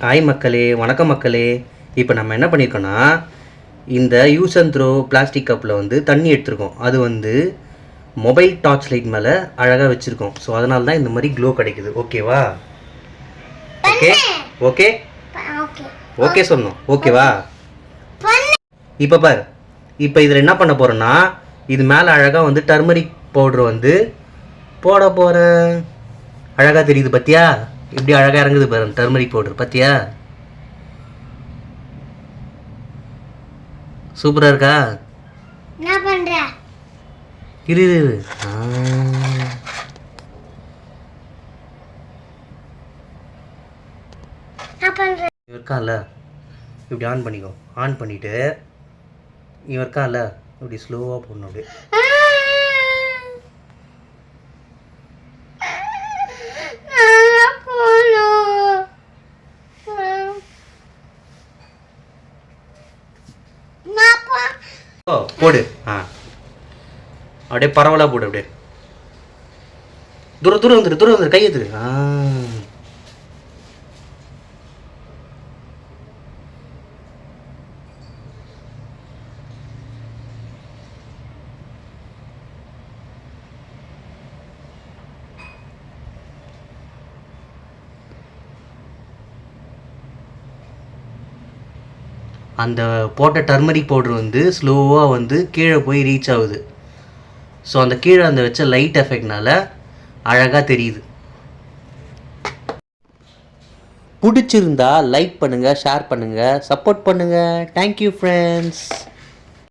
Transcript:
Hi மக்களே, வணக்கம் மக்களே. இப்போ நம்ம என்ன பண்ணியிருக்கோன்னா, இந்த யூஸ் அண்ட் த்ரோ பிளாஸ்டிக் கப்பில் வந்து தண்ணி எடுத்துருக்கோம். அது வந்து மொபைல் டார்ச் லைட் மேலே அழகாக வச்சுருக்கோம். ஸோ அதனால தான் இந்த மாதிரி க்ளோ கிடைக்குது. ஓகேவா? ஓகே ஓகே ஓகே சொல்லணும். ஓகேவா? இப்போ பார், இப்போ இதில் என்ன பண்ண போகிறோன்னா, இது மேலே அழகாக வந்து டர்மரிக் பவுட்ரு வந்து போட போகிறேன். அழகாக தெரியுது பார்த்தியா? இப்படி அழகாக இறங்குது பாரு டர்மரிக் பவுடர். பார்த்தியா? சூப்பராக இருக்கா? என்ன பண்ற? இரு இவன் இருக்கான்ல, இப்படி ஆன் பண்ணிக்கோ. ஆன் பண்ணிவிட்டு இவன் இருக்கான்ல, இப்படி ஸ்லோவாக போடணும். அப்படியே போடு. அப்படியே பரவலாக போடு. அப்படியே தூரம் வந்துரு கை எடுத்துரு. அந்த போட்ட டர்மரிக் பவுடர் வந்து ஸ்லோவாக வந்து கீழே போய் ரீச் ஆகுது. ஸோ அந்த கீழே அந்த வச்ச லைட் எஃபெக்ட்னால அழகாக தெரியுது. பிடிச்சிருந்தா லைக் பண்ணுங்கள், ஷேர் பண்ணுங்கள், சப்போர்ட் பண்ணுங்கள். Thank you friends.